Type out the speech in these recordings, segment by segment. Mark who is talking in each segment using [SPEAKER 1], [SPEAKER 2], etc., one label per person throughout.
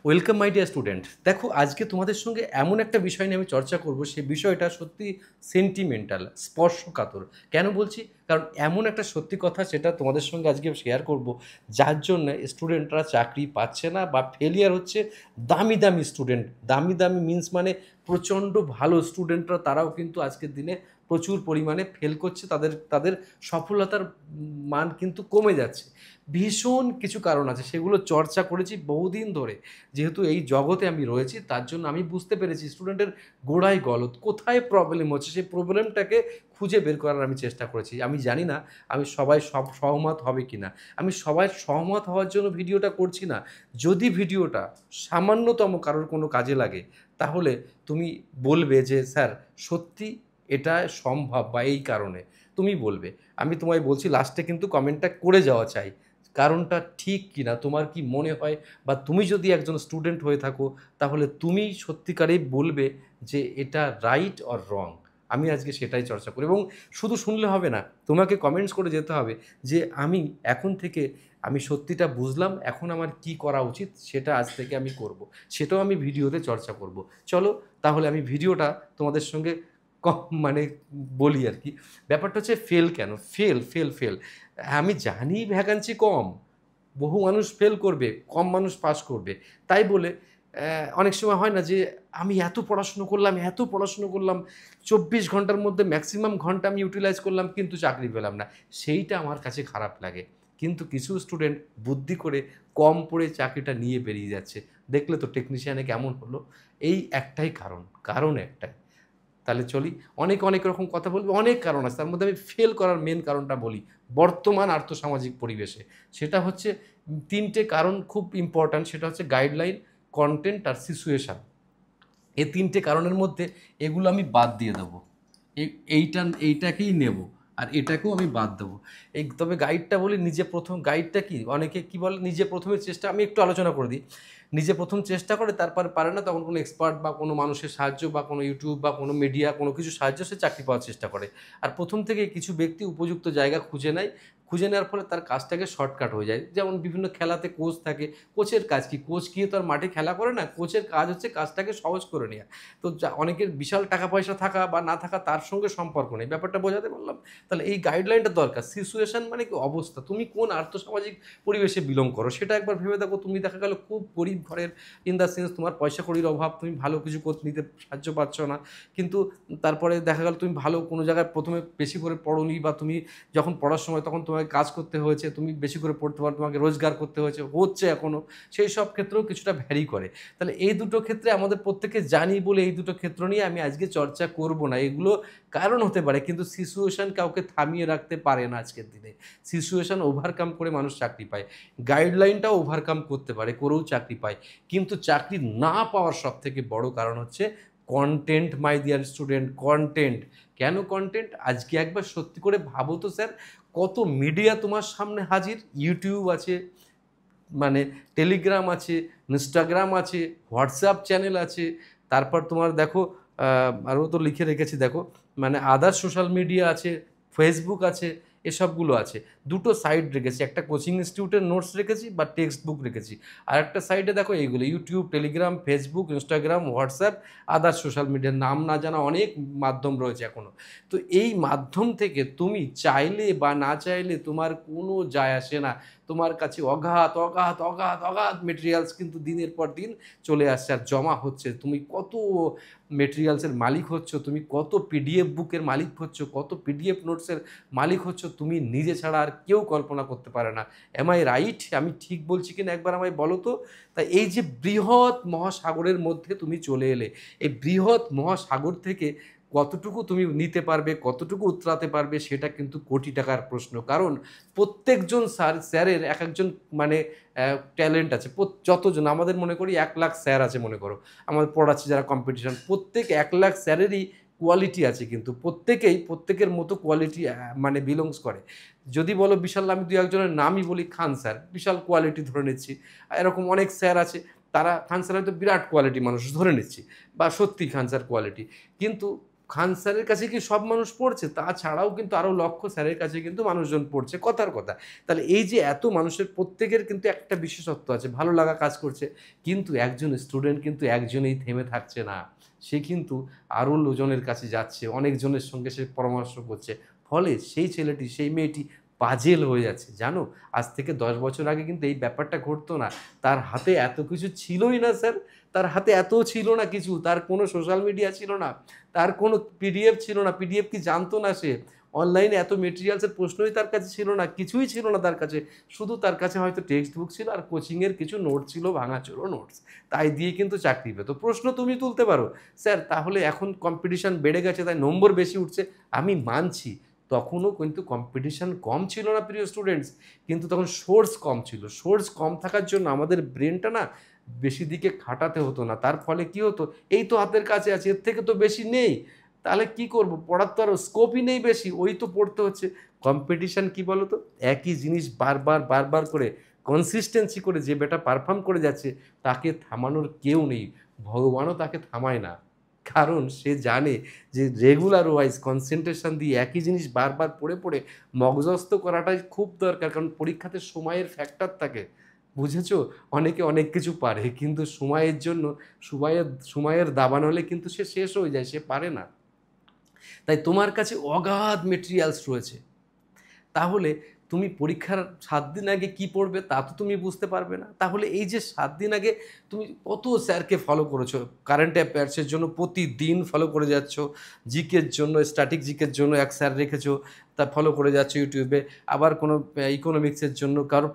[SPEAKER 1] Welcome my dear student. দেখো, আজকে তোমাদের সঙ্গে এমন একটা বিষয় নিয়ে আমি চর্চা করব, সেই বিষয়টা সত্যি সেন্টিমেন্টাল, স্পর্শকাতর। কেন বলছি? কারণ এমন একটা সত্যি কথা সেটা তোমাদের সঙ্গে আজকে শেয়ার করব, যার জন্য স্টুডেন্টরা চাকরি পাচ্ছে না বা ফেলিয়ার হচ্ছে। দামি দামি স্টুডেন্ট, দামি দামি মিন্স মানে প্রচণ্ড ভালো স্টুডেন্টরা, তারাও কিন্তু আজকের দিনে প্রচুর পরিমাণে ফেল করছে। তাদের তাদের সফলতার মান কিন্তু কমে যাচ্ছে। ভীষণ কিছু কারণ আছে, সেগুলো চর্চা করেছি বহুদিন ধরে। যেহেতু এই জগতে আমি রয়েছি, তার জন্য আমি বুঝতে পেরেছি স্টুডেন্টের গোড়ায় গলদ কোথায় প্রবলেম হচ্ছে, সেই প্রবলেমটাকে খুঁজে বের করার আমি চেষ্টা করেছি। আমি জানি না আমি সবাই সহমত হবে কি না। আমি সবাই সহমত হওয়ার জন্য ভিডিওটা করছি না। যদি ভিডিওটা সামান্যতম কারোর কোনো কাজে লাগে, তাহলে তুমি বলবে যে স্যার সত্যি এটা সম্ভব বা এই কারণে তুমি বলবে। আমি তোমায় বলছি, লাস্টে কিন্তু কমেন্টটা করে যাওয়া চাই, কারণটা ঠিক কিনা, তোমার কি মনে হয়, বা তুমি যদি একজন স্টুডেন্ট হয়ে থাকো, তাহলে তুমি সত্যিকারেই বলবে যে এটা রাইট অর রং। আমি আজকে সেটাই চর্চা করি, এবং শুধু শুনলে হবে না, তোমাকে কমেন্টস করে যেতে হবে যে আমি এখন থেকে আমি সত্যিটা বুঝলাম, এখন আমার কি করা উচিত সেটা আজ থেকে আমি করব। সেটাও আমি ভিডিওতে চর্চা করব। চলো তাহলে আমি ভিডিওটা তোমাদের সঙ্গে কম মানে বলি আর কি। ব্যাপারটা হচ্ছে ফেল কেন, ফেল ফেল ফেল। আমি জানি ভ্যাকান্সি কম, বহু মানুষ ফেল করবে, কম মানুষ পাস করবে। তাই বলে অনেক সময় হয় না যে আমি এত পড়াশুনো করলাম, এত পড়াশুনো করলাম, 24 ঘন্টার মধ্যে ম্যাক্সিমাম ঘন্টা আমি ইউটিলাইজ করলাম কিন্তু চাকরি পেলাম না। সেইটা আমার কাছে খারাপ লাগে। কিন্তু কিছু স্টুডেন্ট বুদ্ধি করে কম পড়ে চাকরিটা নিয়ে বেরিয়ে যাচ্ছে। দেখলে তো টেকনিশিয়ানে কেমন হলো। এই একটাই কারণ, কারণ একটাই। তাহলে চলি। অনেক অনেক রকম কথা বলবো, অনেক কারণ আছে, তার মধ্যে আমি ফেল করার মেন কারণটা বলি। বর্তমান আর্থসামাজিক পরিবেশে সেটা হচ্ছে তিনটে কারণ খুব ইম্পর্ট্যান্ট। সেটা হচ্ছে গাইডলাইন, কন্টেন্ট আর সিচুয়েশান। এই তিনটে কারণের মধ্যে এগুলো আমি বাদ দিয়ে দেবো। এইটাকেই নেব, আর এটাকেও আমি বাদ দেবো। তবে গাইডটা বলি, নিজে প্রথম গাইডটা কি, অনেকে কি বলে নিজে প্রথমে চেষ্টা, আমি একটু আলোচনা করে দিই। নিজে প্রথম চেষ্টা করে, তারপর পারে না, তখন কোনো এক্সপার্ট বা কোনো মানুষের সাহায্য বা কোনো ইউটিউব বা কোনো মিডিয়া কোনো কিছু সাহায্য সে চাকরি পাওয়ার চেষ্টা করে। আর প্রথম থেকে কিছু ব্যক্তি উপযুক্ত জায়গা খুঁজে নেয়, খুঁজে নেওয়ার ফলে তার কাজটাকে শর্টকাট হয়ে যায়। যেমন বিভিন্ন খেলাতে কোচ থাকে, কোচের কাজ কি, কোচ গিয়ে তো আর মাঠে খেলা করে না, কোচের কাজ হচ্ছে কাজটাকে সহজ করে নেওয়া। তো অনেকের বিশাল টাকা পয়সা থাকা বা না থাকা তার সঙ্গে সম্পর্ক নেই। ব্যাপারটা বোঝাতে পারলাম? তাহলে এই গাইডলাইনটা দরকার। সিচুয়েশন মানে কি অবস্থা, তুমি কোন আর্থসামাজিক পরিবেশে বিলং করো সেটা একবার ভেবে দেখো। তুমি দেখা গেল খুব গরিব ঘরের, ইন দ্য সেন্স তোমার পয়সা কড়ির অভাব, তুমি ভালো কিছু নিতে সাহায্য পাচ্ছ না। কিন্তু তারপরে দেখা গেল তুমি ভালো কোনো জায়গায় প্রথমে বেশি করে পড়োনি, বা তুমি যখন পড়ার সময় তখন তোমাকে কাজ করতে হয়েছে, তুমি বেশি করে পড়তে পারো, তোমাকে রোজগার করতে হচ্ছে এখনও। সেই সব ক্ষেত্রেও কিছুটা ভ্যারি করে। তাহলে এই দুটো ক্ষেত্রে আমাদের প্রত্যেকে জানি বলে এই দুটো ক্ষেত্র নিয়ে আমি আজকে চর্চা করব না। এগুলো কারণ হতে পারে, কিন্তু সিচুয়েশন কাউকে থামিয়ে রাখতে পারে না আজকের দিনে। সিচুয়েশন ওভারকাম করে মানুষ চাকরি পায়, গাইডলাইনটাও ওভারকাম করতে পারে, করেও চাকরি পায়। কিন্তু চাকরি না পাওয়ার সব থেকে বড় কারণ হচ্ছে content, my dear student, content. কেন কন্টেন্ট? আজকে একবার সত্যি করে ভাবো তো স্যার, কত মিডিয়া তোমার সামনে হাজির। ইউটিউব আছে, মানে টেলিগ্রাম আছে, ইনস্টাগ্রাম আছে, হোয়াটসঅ্যাপ চ্যানেল আছে, তারপর তোমার দেখো আরও তো লিখে রেখেছি দেখো, মানে আদার সোশ্যাল মিডিয়া আছে, ফেসবুক আছে, এসবগুলো আছে। দুটো সাইড রেখেছি, একটা কোচিং ইনস্টিটিউটের নোটস রেখেছি বা টেক্সট বুক রেখেছি, আর একটা সাইডে দেখো এইগুলো YouTube, Telegram, Facebook, Instagram, WhatsApp, আদার সোশ্যাল মিডিয়ার নাম না জানা অনেক মাধ্যম রয়েছে এখনও। তো এই মাধ্যম থেকে তুমি চাইলে বা না চাইলে তোমার কোনো যায় আসে না, তোমার কাছে অগাধ অগাধ অগাধ অগাধ মেটেরিয়ালস কিন্তু দিনের পর দিন চলে আসছে আর জমা হচ্ছে। তুমি কত মেটেরিয়ালসের মালিক হচ্ছ, তুমি কত পিডিএফ বুকের মালিক হচ্ছ, কত পিডিএফ নোটসের মালিক হচ্ছ, তুমি নিজে ছাড়া আর কেউ কল্পনা করতে পারে না। Am I right? আমি ঠিক বলছি কিনা একবার আমায় বলো তো। তাই এই যে বৃহৎ মহাসাগরের মধ্যে তুমি চলে এলে, এই বৃহৎ মহাসাগর থেকে কতটুকু তুমি নিতে পারবে, কতটুকু উতরাতে পারবে, সেটা কিন্তু কোটি টাকার প্রশ্ন। কারণ প্রত্যেকজন স্যারের এক একজন মানে ট্যালেন্ট আছে। যতজন আমাদের মনে করি 1,00,000 স্যার আছে মনে করো, আমাদের পড়াচ্ছে যারা কম্পিটিশন, প্রত্যেক 1,00,000 স্যারেরই কোয়ালিটি আছে, কিন্তু প্রত্যেকের মতো কোয়ালিটি মানে বিলংস করে। যদি বলো বিশাল, আমি দু একজনের নামই বলি, খান স্যার বিশাল কোয়ালিটি ধরে নিচ্ছি, এরকম অনেক স্যার আছে, তারা খান স্যার হয়তো বিরাট কোয়ালিটি মানুষ ধরে নিচ্ছি, বা সত্যি খান স্যার কোয়ালিটি। কিন্তু খান স্যারের কাছে কি সব মানুষ পড়ছে? তাছাড়াও কিন্তু আরও লক্ষ স্যারের কাছে কিন্তু মানুষজন পড়ছে, কথার কথা। তাহলে এই যে এত মানুষের প্রত্যেকের কিন্তু একটা বিশেষত্ব আছে, ভালো লাগা কাজ করছে। কিন্তু একজন স্টুডেন্ট কিন্তু একজনেই থেমে থাকছে না। সে কিন্তু আরও জনের কাছে যাচ্ছে, অনেকজনের সঙ্গে সে পরামর্শ করছে। ফলে সেই ছেলেটি, সেই মেয়েটি পাজেল হয়ে যাচ্ছে। জানো, আজ থেকে ১০ বছর আগে কিন্তু এই ব্যাপারটা ঘটতো না। তার হাতে এত কিছু ছিলই না স্যার। তার হাতে এত ছিল না কিছু। তার কোনো সোশ্যাল মিডিয়া ছিল না। তার কোনো পিডিএফ ছিল না। পিডিএফ কি জানতো না সে। অনলাইনে এত মেটেরিয়ালসের প্রশ্নই তার কাছে ছিল না। কিছুই ছিল না তার কাছে। শুধু তার কাছে হয়তো টেক্সট বুক ছিল আর কোচিংয়ের কিছু নোট ছিল, ভাঙাচোরা নোটস। তাই দিয়ে কিন্তু চাকরি পেত। প্রশ্ন তুমি তুলতে পারো, স্যার তাহলে এখন কম্পিটিশন বেড়ে গেছে তাই নম্বর বেশি উঠছে। আমি মানছি। তখনও কিন্তু কম্পিটিশন কম ছিল না প্রিয় স্টুডেন্টস। কিন্তু তখন সোর্স কম ছিল। সোর্স কম থাকার জন্য আমাদের ব্রেনটা না বেশি দিকে খাটাতে হতো না। তার ফলে কি হতো, এই তো হাতের কাছে আছে, এর থেকে তো বেশি নেই। তাহলে কি করব? পড়ার তো আর স্কোপই নেই বেশি, ওই তো পড়তে হচ্ছে। কম্পিটিশন কি বলো তো? একই জিনিস বারবার বারবার করে কনসিস্টেন্সি করে যে বেটা পারফর্ম করে যাচ্ছে তাকে থামানোর কেউ নেই। ভগবানও তাকে থামায় না। কারণ সে জানে যে রেগুলার ওয়াইজ কনসেন্ট্রেশন দিয়ে একই জিনিস বারবার পড়ে পড়ে মগজস্থ করাটাই খুব দরকার। কারণ পরীক্ষাতে সময়ের ফ্যাক্টর থাকে। বুঝেছো? অনেকে অনেক কিছু পারে কিন্তু সময়ের জন্য সময়ের দাবানলে হলে কিন্তু সে শেষ হয়ে যায়, সে পারে না। তাই তোমার কাছে অগাধ মেটেরিয়ালস রয়েছে। তাহলে তুমি পরীক্ষার ৭ দিন আগে কি পড়বে তা তো তুমি বুঝতে পারবে না। তাহলে এই যে ৭ দিন আগে তুমি কত স্যারকে ফলো করেছো, কারেন্ট অ্যাফেয়ার্সের জন্য প্রতিদিন ফলো করে যাচ্ছ, জিকের জন্য স্ট্যাটিক জিকের জন্য এক স্যার রেখেছো, তা ফলো করে যাচ্ছ ইউটিউবে। আবার কোনো ইকোনমিক্সের জন্য, কারো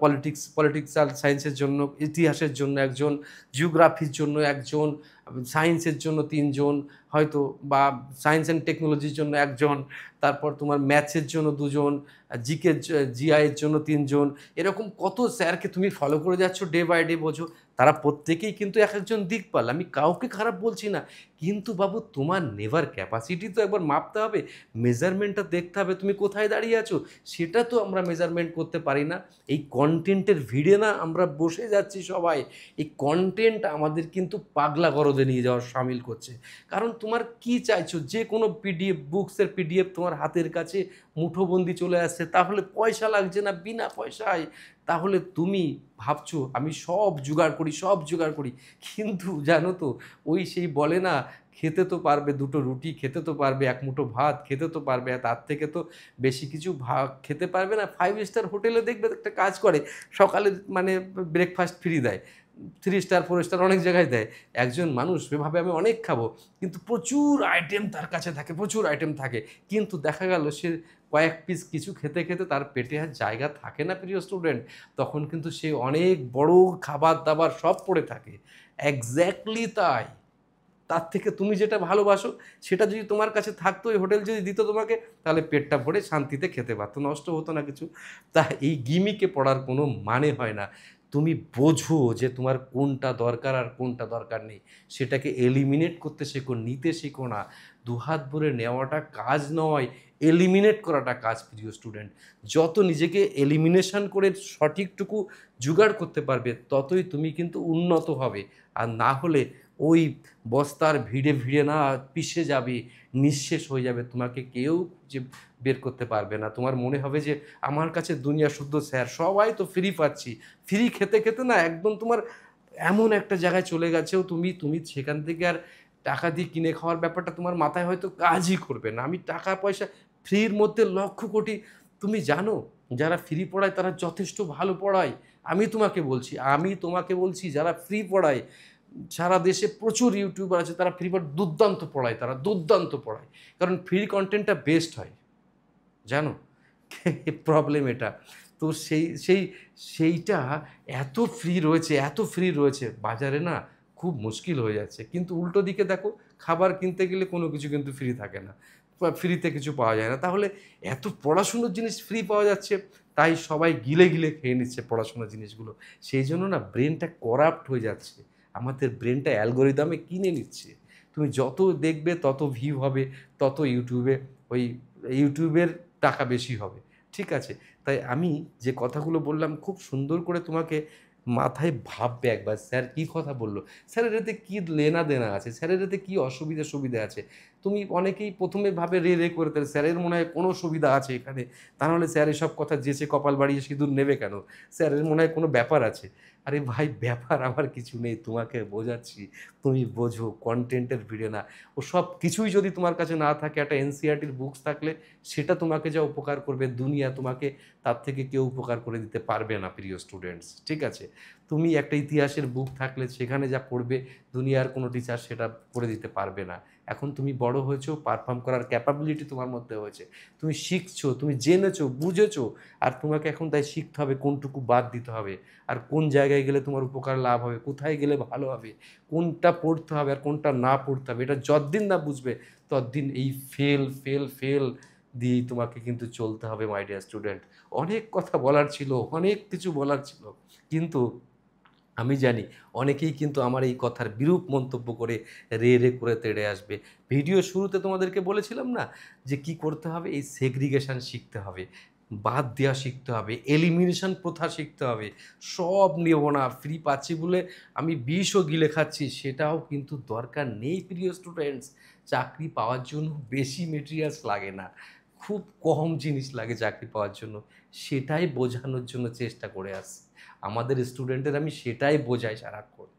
[SPEAKER 1] পলিটিক্যাল সায়েন্সের জন্য, ইতিহাসের জন্য একজন, জিওগ্রাফির জন্য একজন, সায়েন্সের জন্য ৩ জন হয়তো, বা সায়েন্স অ্যান্ড টেকনোলজির জন্য একজন, তারপর তোমার ম্যাথসের জন্য ২ জন, জিকে জিআইয়ের জন্য ৩ জন। এরকম কত স্যারকে তুমি ফলো করে যাচ্ছ ডে বাই ডে, বোঝো। তারা প্রত্যেকেই কিন্তু এক একজন দিকপাল, আমি কাউকে খারাপ বলছি না। কিন্তু বাবু তোমার নেভার ক্যাপাসিটি তো একবার মাপতে হবে, মেজারমেন্টটা দেখতে হবে তুমি কোথায় দাঁড়িয়ে আছো। সেটা তো আমরা মেজারমেন্ট করতে পারি না। এই কন্টেন্টের ভিড়ে না আমরা বসে যাচ্ছি সবাই। এই কন্টেন্ট আমাদের কিন্তু পাগলা গরদে নিয়ে যাওয়ার শামিল করছে। কারণ তোমার কি চাইছো, যে কোনো পিডিএফ, বুকসের পিডিএফ তোমার হাতের কাছে মুঠোবন্দি চলে আসছে, তাহলে পয়সা লাগছে না বিনা পয়সায়। তাহলে তুমি ভাবছো আমি সব জোগাড় করি, সব জোগাড় করি। কিন্তু জানো তো, ওই সেই বলে না, খেতে তো পারবে ২ টো রুটি, খেতে তো পারবে ১ মুঠো ভাত, খেতে তো পারবে, তার থেকে তো বেশি কিছু খেতে পারবে না। 5 স্টার হোটেলে দেখবে একটা কাজ করে, সকালে মানে ব্রেকফাস্ট ফ্রি দেয়। 3 স্টার 4 স্টার অনেক জায়গায় দেয়। একজন মানুষ এভাবে আমি অনেক খাবো, কিন্তু প্রচুর আইটেম তার কাছে থাকে, প্রচুর আইটেম থাকে। কিন্তু দেখা গেল সে কয়েক পিস কিছু খেতে খেতে তার পেটে আর জায়গা থাকে না প্রিয় স্টুডেন্ট। তখন কিন্তু সে অনেক বড় খাবার দাবার সব পড়ে থাকে। এক্স্যাক্টলি তাই। তার থেকে তুমি যেটা ভালোবাসো সেটা যদি তোমার কাছে থাকতো, ওই হোটেল যদি দিত তোমাকে, তাহলে পেটটা ভরে শান্তিতে খেতে পারতো, নষ্ট হতো না কিছু। তা এই গিমিকে পড়ার কোনো মানে হয় না। তুমি বোঝো যে তোমার কোনটা দরকার আর কোনটা দরকার নেই, সেটাকে এলিমিনেট করতে শেখো, নিতে শেখো না। দুহাত ভরে নেওয়াটা কাজ নয়, এলিমিনেট করাটা কাজ প্রিয় স্টুডেন্ট। যত নিজেকে এলিমিনেশন করে সঠিকটুকু জোগাড় করতে পারবে, ততই তুমি কিন্তু উন্নত হবে। আর না হলে ওই বস্তার ভিড়ে ভিড়ে না পিষে যাবে, নিঃশেষ হয়ে যাবে, তোমাকে কেউ যে বের করতে পারবে না। তোমার মনে হবে যে আমার কাছে দুনিয়া শুদ্ধ স্যার, সবাই তো ফ্রি পাচ্ছি। ফ্রি খেতে খেতে না একদম তোমার এমন একটা জায়গায় চলে গেছেও, তুমি তুমি সেখান থেকে আর টাকা দিয়ে কিনে খাওয়ার ব্যাপারটা তোমার মাথায় হয়তো কাজই করবে না। আমি টাকা পয়সা, ফ্রির মধ্যে লক্ষ কোটি, তুমি জানো যারা ফ্রি পড়ায় তারা যথেষ্ট ভালো পড়ায়। আমি তোমাকে বলছি যারা ফ্রি পড়ায়, সারা দেশে প্রচুর ইউটিউবার আছে, তারা ফ্রি দুর্দান্ত পড়ায়, তারা দুর্দান্ত পড়ায়। কারণ ফ্রি কন্টেন্টটা বেস্ট হয়, জানো। প্রবলেম এটা। তো সেইটা এত ফ্রি রয়েছে, এত ফ্রি রয়েছে বাজারে না, খুব মুশকিল হয়ে যাচ্ছে। কিন্তু উল্টো দিকে দেখো, খাবার কিনতে গেলে কোনো কিছু কিন্তু ফ্রি থাকে না, বা ফ্রিতে কিছু পাওয়া যায় না। তাহলে এত পড়াশুনোর জিনিস ফ্রি পাওয়া যাচ্ছে, তাই সবাই গিলে গিলে খেয়ে নিচ্ছে পড়াশোনার জিনিসগুলো। সেই জন্য না ব্রেনটা করাপ্ট হয়ে যাচ্ছে, আমাদের ব্রেনটা অ্যালগোরিদমে কিনে নিচ্ছে। তুমি যত দেখবে তত ভিউ হবে, তত ওই ইউটিউবের টাকা বেশি হবে। ঠিক আছে? তাই আমি যে কথাগুলো বললাম খুব সুন্দর করে তোমাকে মাথায় ভাববে একবার স্যার কী কথা বললো, স্যারের এতে কী লেনা দেনা আছে, স্যারের এতে কী অসুবিধা সুবিধা আছে। তুমি অনেকেই প্রথমে ভাবে রে রে করে তাহলে স্যারের মনে হয় কোনো সুবিধা আছে এখানে, তা নাহলে স্যার এসব কথা যেচে কপাল বাড়িয়ে সিঁদুর নেবে কেন, স্যারের মনে হয় কোনো ব্যাপার আছে। আরে ভাই ব্যাপার আমার কিছু নেই, তোমাকে বোঝাচ্ছি, তুমি বোঝো কন্টেন্টের ভিড়ে না। ও সব কিছুই যদি তোমার কাছে না থাকে, একটা এনসিইআরটির বুকস থাকলে সেটা তোমাকে যা উপকার করবে দুনিয়া তোমাকে তার থেকে কেউ উপকার করে দিতে পারবে না প্রিয় স্টুডেন্টস, ঠিক আছে? তুমি একটা ইতিহাসের বুক থাকলে সেখানে যা পড়বে দুনিয়ার কোনো টিচার সেটা করে দিতে পারবে না। এখন তুমি বড় হয়েছো, পারফর্ম করার ক্যাপাবিলিটি তোমার মধ্যে হয়েছে, তুমি শিখছো, তুমি জেনেছো, বুঝেছো, আর তোমাকে এখন তাই শিখতে হবে কোনটুকু বাদ দিতে হবে, আর কোন জায়গায় গেলে তোমার উপকার লাভ হবে, কোথায় গেলে ভালো হবে, কোনটা পড়তে হবে আর কোনটা না পড়তে হবে। এটা যতদিন না বুঝবে ততদিন এই ফেল ফেল ফেল দিয়েই তোমাকে কিন্তু চলতে হবে মাই ডিয়ার স্টুডেন্ট। অনেক কথা বলার ছিল, অনেক কিছু বলার ছিল, কিন্তু আমি জানি অনেকেই কিন্তু আমার এই কথার বিরূপ মন্তব্য করে রে রে করে তেড়ে আসবে। ভিডিও শুরুতে তোমাদেরকে বলেছিলাম না যে কি করতে হবে, এই সেগ্রিগেশন শিখতে হবে, বাদ দেওয়া শিখতে হবে, এলিমিনেশন প্রথা শিখতে হবে। সব নেব না, ফ্রি পাচ্ছি বলে আমি বিষও গিলে খাচ্ছি সেটাও কিন্তু দরকার নেই প্রিয় স্টুডেন্টস। চাকরি পাওয়ার জন্য বেশি মেটেরিয়ালস লাগে না, খুব কম জিনিস লাগে চাকরি পাওয়ার জন্য, সেটাই বোঝানোর জন্য চেষ্টা করে আসছি। আমাদের স্টুডেন্টের আমি সেটাই বোঝাই সারাক্ষণ,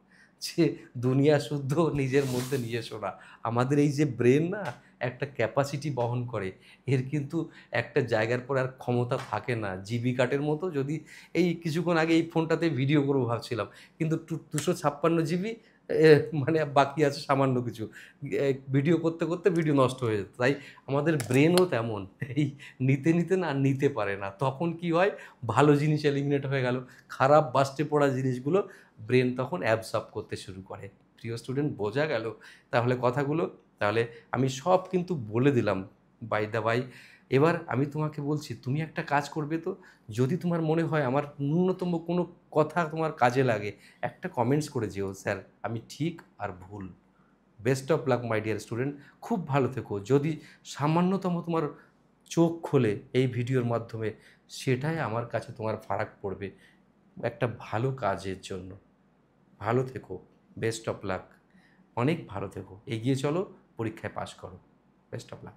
[SPEAKER 1] যে দুনিয়া শুদ্ধ নিজের মধ্যে নিয়ে এসো না। আমাদের এই যে ব্রেন না একটা ক্যাপাসিটি বহন করে, এর কিন্তু একটা জায়গার পর আর ক্ষমতা থাকে না। জিবি কার্ডের মতো, যদি এই কিছুক্ষণ আগে এই ফোনটাতে ভিডিও করবো ভাবছিলাম, কিন্তু 256 জিবি মানে বাকি আছে সামান্য কিছু, ভিডিও করতে করতে ভিডিও নষ্ট হয়ে যেত। তাই আমাদের ব্রেনও তেমন, এই নিতে নিতে না নিতে পারে না, তখন কি হয়, ভালো জিনিস এলিমিনেট হয়ে গেল, খারাপ বাস্টে পড়া জিনিসগুলো ব্রেন তখন অ্যাবসর্ব করতে শুরু করে। প্রিয় স্টুডেন্ট বোঝা গেল তাহলে কথাগুলো? তাহলে আমি সব কিন্তু বলে দিলাম বাই দ্য বাই। এবার আমি তোমাকে বলছি তুমি একটা কাজ করবে তো, যদি তোমার মনে হয় আমার ন্যূনতম কোনো কথা তোমার কাজে লাগে, একটা কমেন্টস করে যেও স্যার আমি ঠিক আর ভুল। Best of luck my dear student, খুব ভালো থেকো। যদি সামান্যতম তোমার চোখ খোলে এই ভিডিওর মাধ্যমে, সেটাই আমার কাছে তোমার ফারাক পড়বে একটা ভালো কাজের জন্য। ভালো থেকো, বেস্ট অফ লাক, অনেক ভালো থেকো, এগিয়ে চলো, পরীক্ষায় পাশ করো, বেস্ট অফ লাক।